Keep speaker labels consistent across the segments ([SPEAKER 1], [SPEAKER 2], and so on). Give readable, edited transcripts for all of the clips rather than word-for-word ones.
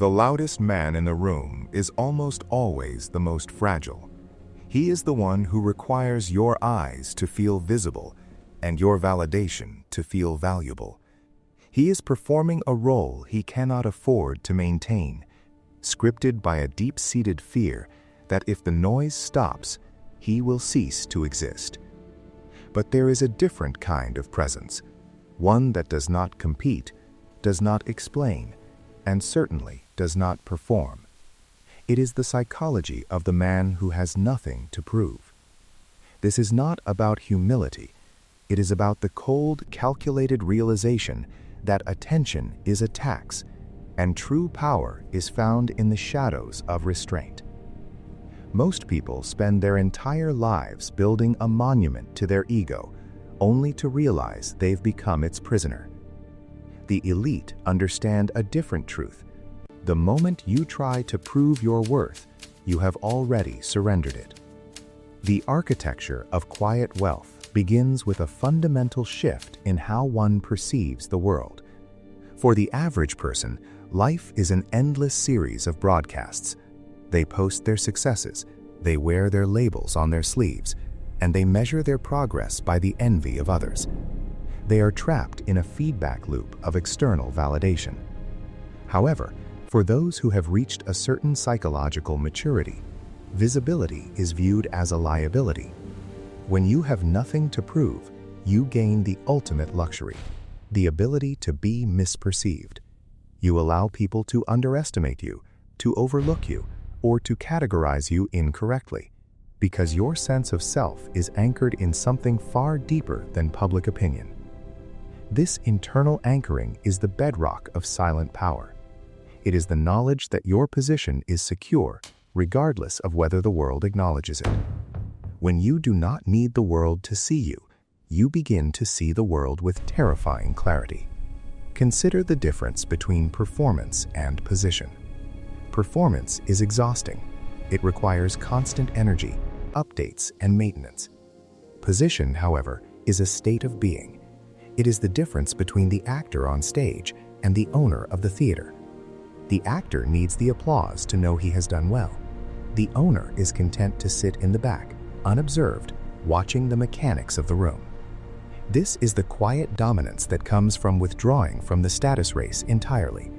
[SPEAKER 1] The loudest man in the room is almost always the most fragile. He is the one who requires your eyes to feel visible and your validation to feel valuable. He is performing a role he cannot afford to maintain, scripted by a deep-seated fear that if the noise stops, he will cease to exist. But there is a different kind of presence, one that does not compete, does not explain, and certainly does not perform. It is the psychology of the man who has nothing to prove. This is not about humility. It is about the cold, calculated realization that attention is a tax, and true power is found in the shadows of restraint. Most people spend their entire lives building a monument to their ego, only to realize they've become its prisoner. The elite understand a different truth. The moment you try to prove your worth, you have already surrendered it. The architecture of quiet wealth begins with a fundamental shift in how one perceives the world. For the average person, life is an endless series of broadcasts. They post their successes, they wear their labels on their sleeves, and they measure their progress by the envy of others. They are trapped in a feedback loop of external validation. However, for those who have reached a certain psychological maturity, visibility is viewed as a liability. When you have nothing to prove, you gain the ultimate luxury, the ability to be misperceived. You allow people to underestimate you, to overlook you, or to categorize you incorrectly, because your sense of self is anchored in something far deeper than public opinion. This internal anchoring is the bedrock of silent power. It is the knowledge that your position is secure, regardless of whether the world acknowledges it. When you do not need the world to see you, you begin to see the world with terrifying clarity. Consider the difference between performance and position. Performance is exhausting. It requires constant energy, updates, and maintenance. Position, however, is a state of being. It is the difference between the actor on stage and the owner of the theater. The actor needs the applause to know he has done well. The owner is content to sit in the back, unobserved, watching the mechanics of the room. This is the quiet dominance that comes from withdrawing from the status race entirely.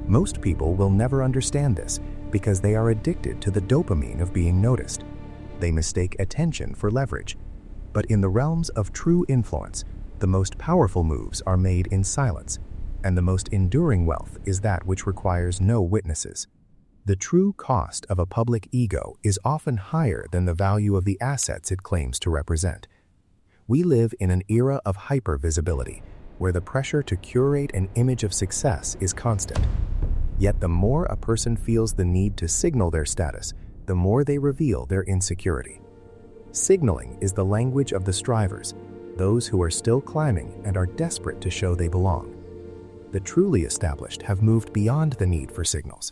[SPEAKER 1] Most people will never understand this because they are addicted to the dopamine of being noticed. They mistake attention for leverage. But in the realms of true influence, the most powerful moves are made in silence, and the most enduring wealth is that which requires no witnesses. The true cost of a public ego is often higher than the value of the assets it claims to represent. We live in an era of hyper-visibility, where the pressure to curate an image of success is constant. Yet the more a person feels the need to signal their status, the more they reveal their insecurity. Signaling is the language of the strivers, those who are still climbing and are desperate to show they belong. The truly established have moved beyond the need for signals.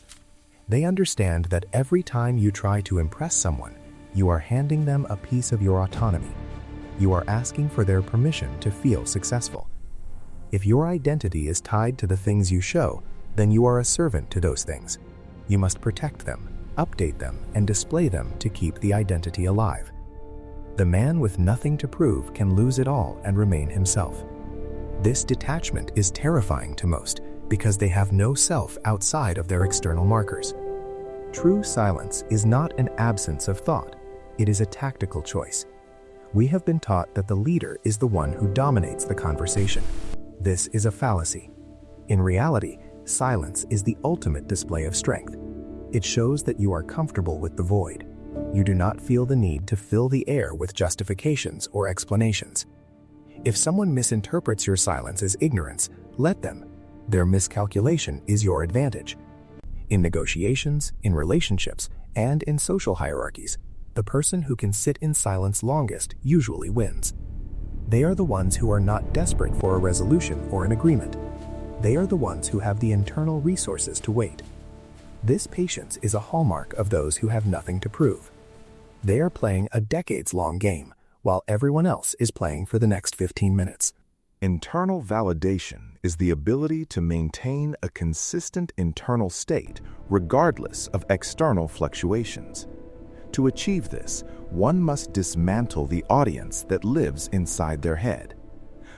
[SPEAKER 1] They understand that every time you try to impress someone, you are handing them a piece of your autonomy. You are asking for their permission to feel successful. If your identity is tied to the things you show, then you are a servant to those things. You must protect them, update them, and display them to keep the identity alive. The man with nothing to prove can lose it all and remain himself. This detachment is terrifying to most because they have no self outside of their external markers. True silence is not an absence of thought. It is a tactical choice. We have been taught that the leader is the one who dominates the conversation. This is a fallacy. In reality, silence is the ultimate display of strength. It shows that you are comfortable with the void. You do not feel the need to fill the air with justifications or explanations. If someone misinterprets your silence as ignorance, let them. Their miscalculation is your advantage. In negotiations, in relationships, and in social hierarchies, the person who can sit in silence longest usually wins. They are the ones who are not desperate for a resolution or an agreement. They are the ones who have the internal resources to wait. This patience is a hallmark of those who have nothing to prove. They are playing a decades-long game, while everyone else is playing for the next 15 minutes. Internal validation is the ability to maintain a consistent internal state regardless of external fluctuations. To achieve this, one must dismantle the audience that lives inside their head.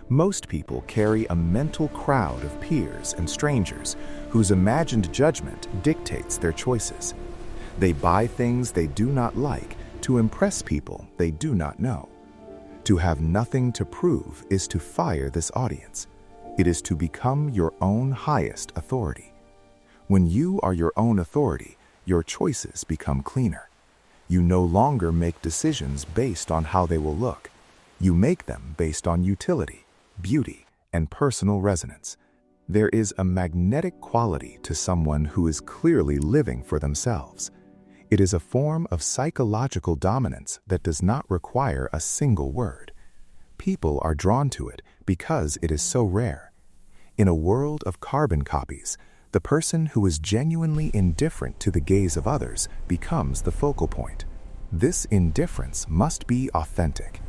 [SPEAKER 1] Most people carry a mental crowd of peers and strangers whose imagined judgment dictates their choices. They buy things they do not like to impress people they do not know. To have nothing to prove is to fire this audience. It is to become your own highest authority. When you are your own authority, your choices become cleaner. You no longer make decisions based on how they will look. You make them based on utility, beauty, and personal resonance. There is a magnetic quality to someone who is clearly living for themselves. It is a form of psychological dominance that does not require a single word. People are drawn to it because it is so rare. In a world of carbon copies, the person who is genuinely indifferent to the gaze of others becomes the focal point. This indifference must be authentic.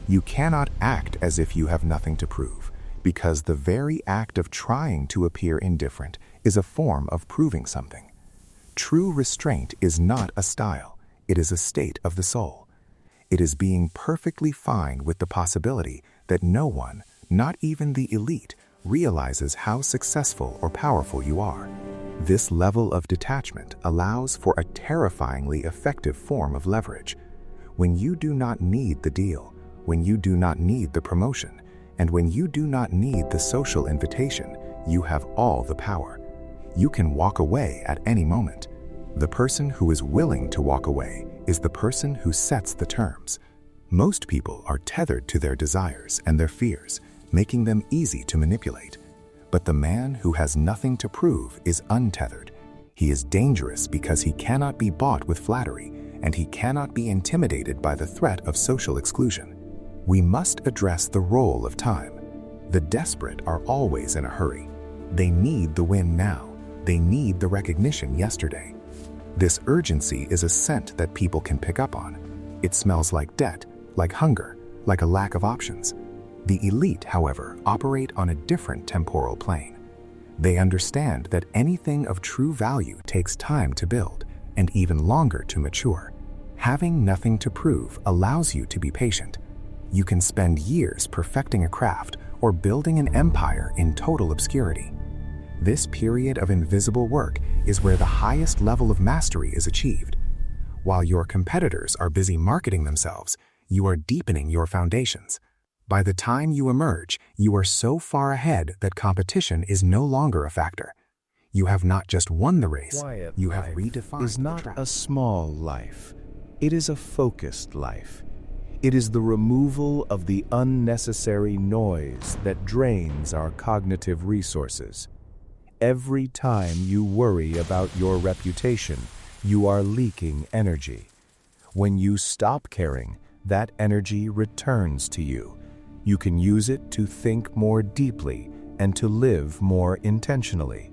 [SPEAKER 1] You cannot act as if you have nothing to prove, because the very act of trying to appear indifferent is a form of proving something. True restraint is not a style, it is a state of the soul. It is being perfectly fine with the possibility that no one, not even the elite, realizes how successful or powerful you are. This level of detachment allows for a terrifyingly effective form of leverage. When you do not need the deal, when you do not need the promotion, and when you do not need the social invitation, you have all the power. You can walk away at any moment. The person who is willing to walk away is the person who sets the terms. Most people are tethered to their desires and their fears, making them easy to manipulate. But the man who has nothing to prove is untethered. He is dangerous because he cannot be bought with flattery, and he cannot be intimidated by the threat of social exclusion. We must address the role of time. The desperate are always in a hurry. They need the win now. They need the recognition yesterday. This urgency is a scent that people can pick up on. It smells like debt, like hunger, like a lack of options. The elite, however, operate on a different temporal plane. They understand that anything of true value takes time to build and even longer to mature. Having nothing to prove allows you to be patient. You can spend years perfecting a craft or building an empire in total obscurity. This period of invisible work is where the highest level of mastery is achieved. While your competitors are busy marketing themselves, you are deepening your foundations. By the time you emerge, you are so far ahead that competition is no longer a factor. You have not just won the race, you have redefined
[SPEAKER 2] is not a small life. It is a focused life. It is the removal of the unnecessary noise that drains our cognitive resources. Every time you worry about your reputation, you are leaking energy. When you stop caring, that energy returns to you. You can use it to think more deeply and to live more intentionally.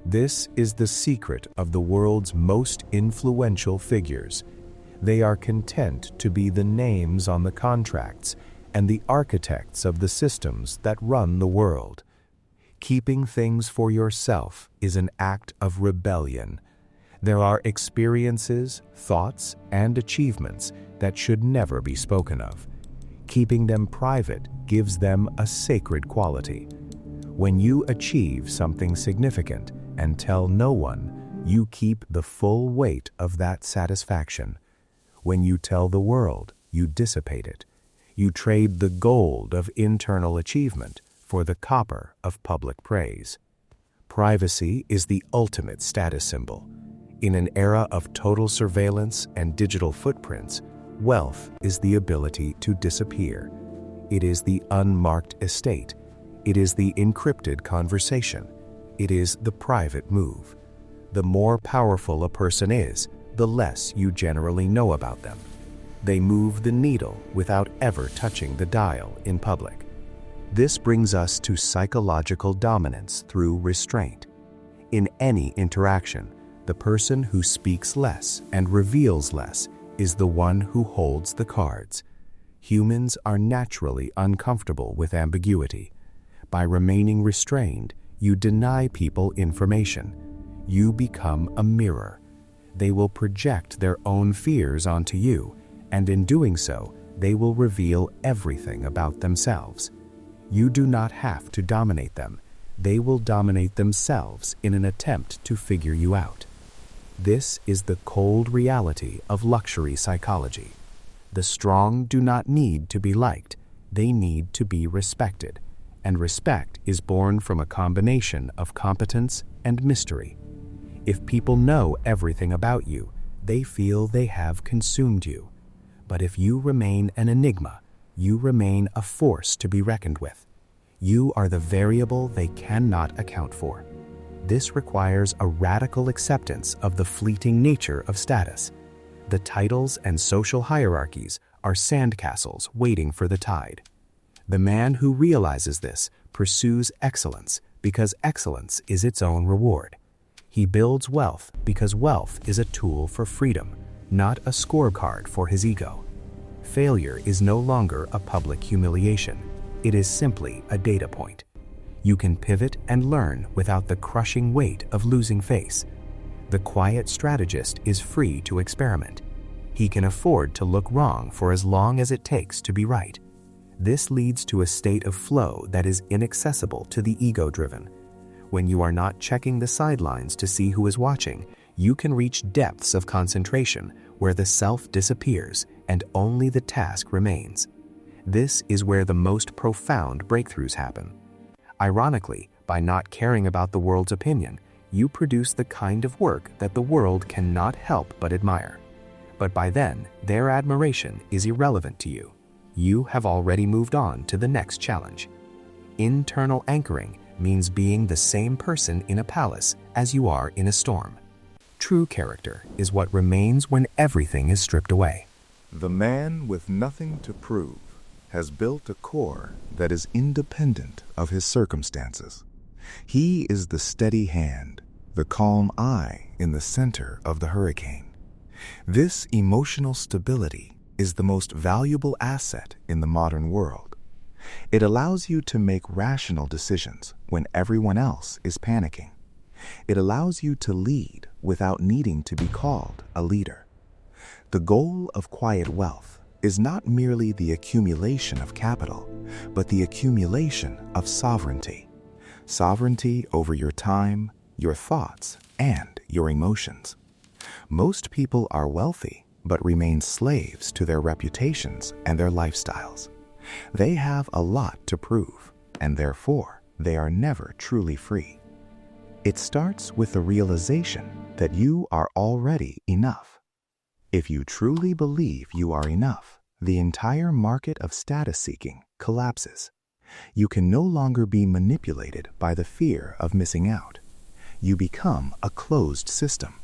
[SPEAKER 2] This is the secret of the world's most influential figures. They are content to be the names on the contracts and the architects of the systems that run the world. Keeping things for yourself is an act of rebellion. There are experiences, thoughts, and achievements that should never be spoken of. Keeping them private gives them a sacred quality. When you achieve something significant and tell no one, you keep the full weight of that satisfaction. When you tell the world, you dissipate it. You trade the gold of internal achievement for the copper of public praise. Privacy is the ultimate status symbol. In an era of total surveillance and digital footprints, wealth is the ability to disappear. It is the unmarked estate. It is the encrypted conversation. It is the private move. The more powerful a person is, the less you generally know about them. They move the needle without ever touching the dial in public. This brings us to psychological dominance through restraint. In any interaction, the person who speaks less and reveals less is the one who holds the cards. Humans are naturally uncomfortable with ambiguity. By remaining restrained, you deny people information. You become a mirror. They will project their own fears onto you, and in doing so, they will reveal everything about themselves. You do not have to dominate them. They will dominate themselves in an attempt to figure you out. This is the cold reality of luxury psychology. The strong do not need to be liked. They need to be respected. And respect is born from a combination of competence and mystery. If people know everything about you, they feel they have consumed you. But if you remain an enigma, you remain a force to be reckoned with. You are the variable they cannot account for. This requires a radical acceptance of the fleeting nature of status. The titles and social hierarchies are sandcastles waiting for the tide. The man who realizes this pursues excellence because excellence is its own reward. He builds wealth because wealth is a tool for freedom, not a scorecard for his ego. Failure is no longer a public humiliation. It is simply a data point. You can pivot and learn without the crushing weight of losing face. The quiet strategist is free to experiment. He can afford to look wrong for as long as it takes to be right. This leads to a state of flow that is inaccessible to the ego-driven. When you are not checking the sidelines to see who is watching, you can reach depths of concentration where the self disappears and only the task remains. This is where the most profound breakthroughs happen. Ironically, by not caring about the world's opinion, you produce the kind of work that the world cannot help but admire. But by then, their admiration is irrelevant to you. You have already moved on to the next challenge. Internal anchoring means being the same person in a palace as you are in a storm. True character is what remains when everything is stripped away.
[SPEAKER 1] The man with nothing to prove has built a core that is independent of his circumstances. He is the steady hand, the calm eye in the center of the hurricane. This emotional stability is the most valuable asset in the modern world. It allows you to make rational decisions when everyone else is panicking. It allows you to lead without needing to be called a leader. The goal of quiet wealth is not merely the accumulation of capital, but the accumulation of sovereignty. Sovereignty over your time, your thoughts, and your emotions. Most people are wealthy, but remain slaves to their reputations and their lifestyles. They have a lot to prove, and therefore, they are never truly free. It starts with the realization that you are already enough. If you truly believe you are enough, the entire market of status seeking collapses. You can no longer be manipulated by the fear of missing out. You become a closed system.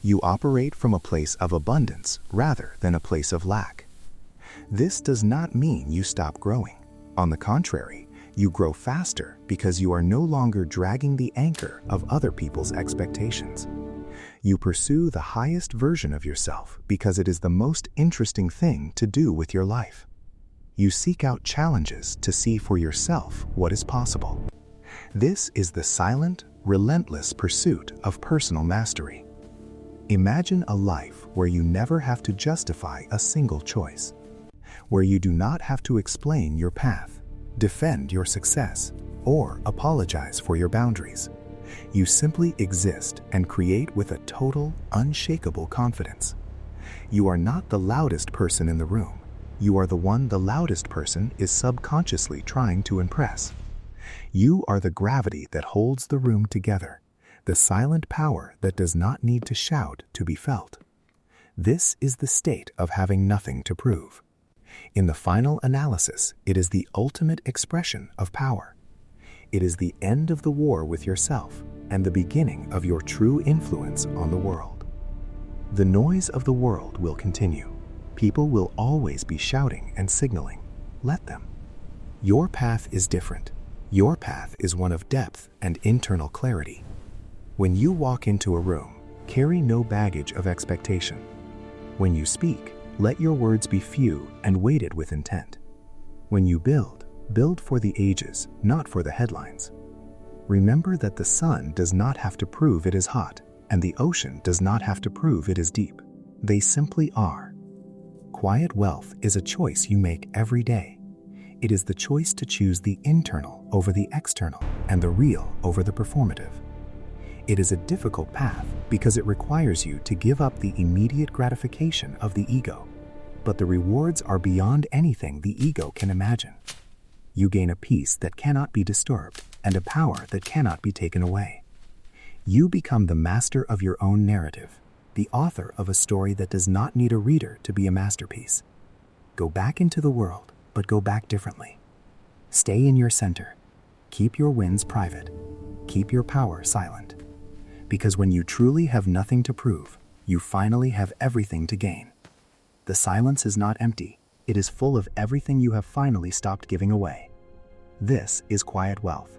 [SPEAKER 1] You operate from a place of abundance rather than a place of lack. This does not mean you stop growing. On the contrary, you grow faster because you are no longer dragging the anchor of other people's expectations. You pursue the highest version of yourself because it is the most interesting thing to do with your life. You seek out challenges to see for yourself what is possible. This is the silent, relentless pursuit of personal mastery. Imagine a life where you never have to justify a single choice, where you do not have to explain your path, defend your success, or apologize for your boundaries. You simply exist and create with a total, unshakable confidence. You are not the loudest person in the room. You are the one the loudest person is subconsciously trying to impress. You are the gravity that holds the room together, the silent power that does not need to shout to be felt. This is the state of having nothing to prove. In the final analysis, it is the ultimate expression of power. It is the end of the war with yourself and the beginning of your true influence on the world. The noise of the world will continue. People will always be shouting and signaling. Let them. Your path is different. Your path is one of depth and internal clarity. When you walk into a room, carry no baggage of expectation. When you speak, let your words be few and weighted with intent. When you build,
[SPEAKER 3] Build for the ages, not for the headlines. Remember that the sun does not have to prove it is hot, and the ocean does not have to prove it is deep. They simply are. Quiet wealth is a choice you make every day. It is the choice to choose the internal over the external and the real over the performative. It is a difficult path because it requires you to give up the immediate gratification of the ego, but the rewards are beyond anything the ego can imagine. You gain a peace that cannot be disturbed and a power that cannot be taken away. You become the master of your own narrative, the author of a story that does not need a reader to be a masterpiece. Go back into the world, but go back differently. Stay in your center. Keep your wins private. Keep your power silent. Because when you truly have nothing to prove, you finally have everything to gain. The silence is not empty. It is full of everything you have finally stopped giving away. This is quiet wealth.